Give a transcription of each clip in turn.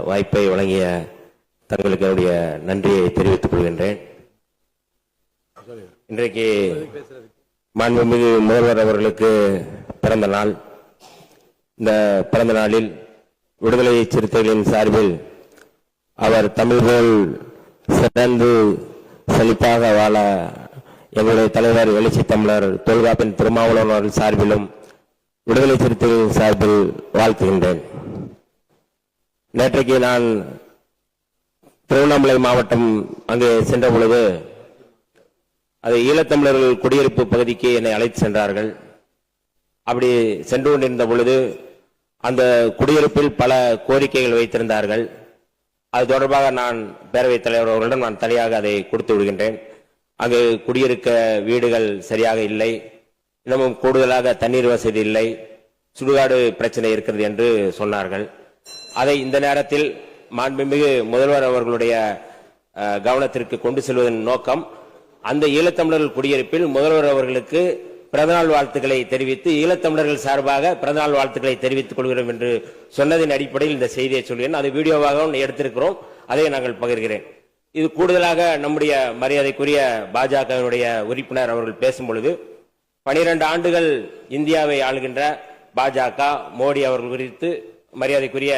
வாய்ப்பை வழங்கிய தங்களுக்கு என்னுடைய நன்றியை தெரிவித்துக் கொள்கின்றேன். இன்றைக்கு மாண்புமிகு முதல்வர் அவர்களுக்கு பிறந்த நாள். இந்த பிறந்த நாளில் விடுதலை சிறுத்தைகளின் சார்பில் அவர் தமிழ் போல் சிறந்து செழிப்பாக வாழ எங்களுடைய தலைவர் எழுச்சி தமிழர் தொல்காப்பின் திருமாவளவன் அவர்கள் சார்பிலும் விடுதலை சிறுத்தைகளின் சார்பில் வாழ்த்துகின்றேன். நேற்றைக்கு நான் திருவண்ணாமலை மாவட்டம் அங்கே சென்ற பொழுது அது ஈழத்தமிழர்கள் குடியிருப்பு பகுதிக்கு என்னை அழைத்து சென்றார்கள். அப்படி சென்று கொண்டிருந்த பொழுது அந்த குடியிருப்பில் பல கோரிக்கைகள் வைத்திருந்தார்கள். அது தொடர்பாக நான் பேரவைத் தலைவர் அவர்களிடம் நான் தனியாக அதை கொடுத்து விடுகின்றேன். அங்கு குடியிருக்க வீடுகள் சரியாக இல்லை, இன்னமும் கூடுதலாக தண்ணீர் வசதி இல்லை, சுடுகாடு பிரச்சனை இருக்கிறது என்று சொன்னார்கள். அதை இந்த நேரத்தில் மாண்புமிகு முதல்வர் அவர்களுடைய கவனத்திற்கு கொண்டு செல்வதன் நோக்கம், அந்த ஈழத்தமிழர்கள் குடியிருப்பில் முதல்வர் அவர்களுக்கு பிறந்தநாள் வாழ்த்துக்களை தெரிவித்து ஈழத்தமிழர்கள் சார்பாக பிறந்தநாள் வாழ்த்துக்களை தெரிவித்துக் கொள்கிறோம் என்று சொன்னதின் அடிப்படையில் இந்த செய்தியை சொல்கிறேன். அது வீடியோவாகவும் எடுத்திருக்கிறோம், அதை நாங்கள் பகிர்கிறேன். இது கூடுதலாக நம்முடைய மரியாதைக்குரிய பாஜகவினுடைய உறுப்பினர் அவர்கள் பேசும் பொழுது 12 ஆண்டுகள் இந்தியாவை ஆளுகின்ற பாஜக மோடி அவர்கள் குறித்து, மரியாதைக்குரிய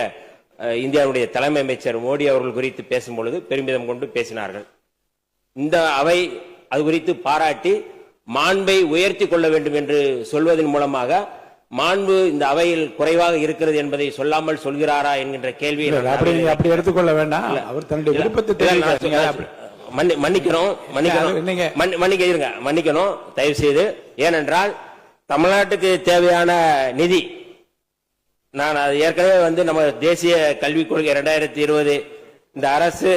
இந்தியாவுடைய தலைமை அமைச்சர் மோடி அவர்கள் குறித்து பேசும் பொழுது பெருமிதம் கொண்டு பேசினார்கள். இந்த அவை அது குறித்து பாராட்டி மாண்பை உயர்த்தி கொள்ள வேண்டும் என்று சொல்வதன் மூலமாக மாண்பு இந்த அவையில் குறைவாக இருக்கிறது என்பதை சொல்லாமல் சொல்கிறாரா என்கின்ற கேள்வியை அப்படி எடுத்துக்கொள்ள வேண்டாம். அவர் தன்னுடைய விருப்பத்தை மன்னிக்கணும் தயவு செய்து. ஏனென்றால் தமிழ்நாட்டுக்கு தேவையான நிதி, நான் ஏற்கனவே நம்ம தேசிய கல்விக் கொள்கை 2020 இந்த அரசு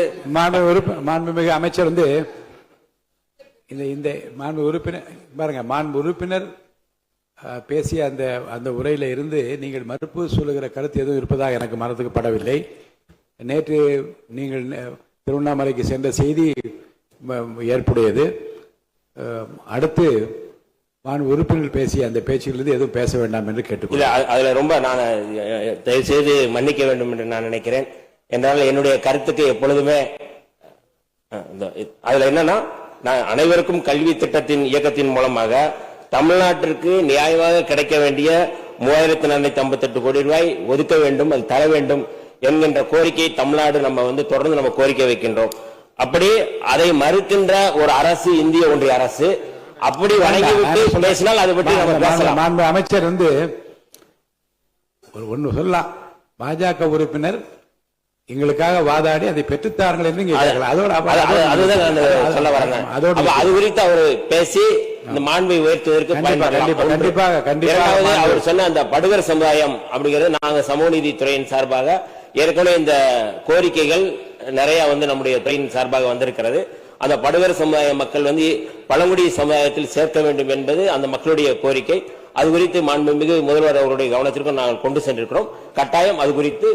மாண்புமிகு அமைச்சர் இந்த மாண்பு உறுப்பினர் பாருங்க, மாண்பு உறுப்பினர் பேசிய அந்த உரையில இருந்து நீங்கள் மறுப்பு சொல்லுகிற கருத்து எதுவும் இருப்பதாக எனக்கு மனதுக்கு படவில்லை. நேற்று நீங்கள் திருவண்ணாமலைக்கு சென்ற செய்தி ஏற்புடையது. அடுத்து மாண்பு உறுப்பினர் பேசிய அந்த பேச்சிலிருந்து எதுவும் பேச வேண்டாம் என்று கேட்டுக்கொள்கிறேன். அதுல ரொம்ப நான் தயவு செய்து மன்னிக்க வேண்டும் என்று நான் நினைக்கிறேன். என்றால் என்னுடைய கருத்துக்கு எப்பொழுதுமே அதுல என்னன்னா, நான் அனைவருக்கும் கல்வி திட்டத்தின் இயக்கத்தின் மூலமாக தமிழ்நாட்டிற்கு நியாயமாக கிடைக்க வேண்டிய 3458 கோடி ரூபாய் ஒதுக்க வேண்டும், அது தர வேண்டும் என்கின்ற கோரிக்கை தமிழ்நாடு தொடர்ந்து கோரிக்கை வைக்கின்றோம். அப்படி அதை மறுக்கின்ற ஒரு அரசு இந்திய ஒன்றிய அரசு. அப்படி வழங்கிவிட்டு பேசினால் அதை பற்றி நம்ம பேசலாம். அமைச்சர் ஒன்னு சொல்லலாம், பாஜக உறுப்பினர் எங்களுக்காக வாதாடி அதை பெற்றுத்தார்கள் என்று சொல்ல வரேன். அது குறித்து அவர் பேசி இந்த மாண்பை உயர்த்துவதற்கு அவர் சொன்ன அந்த படுகர் சமுதாயம் அப்படிங்கிறது, நாங்க சமூக நீதி துறையின் சார்பாக ஏற்கனவே இந்த கோரிக்கைகள் நிறைய நம்முடைய துறையின் சார்பாக வந்திருக்கிறது. அந்த படுகர் சமுதாய மக்கள் பழங்குடி சமுதாயத்தில் சேர்க்க வேண்டும் என்பது அந்த மக்களுடைய கோரிக்கை. அது குறித்து மாண்புமிகு முதல்வர் அவருடைய கவனத்திற்கும் நாங்கள் கொண்டு சென்றிருக்கிறோம். கட்டாயம் அது குறித்து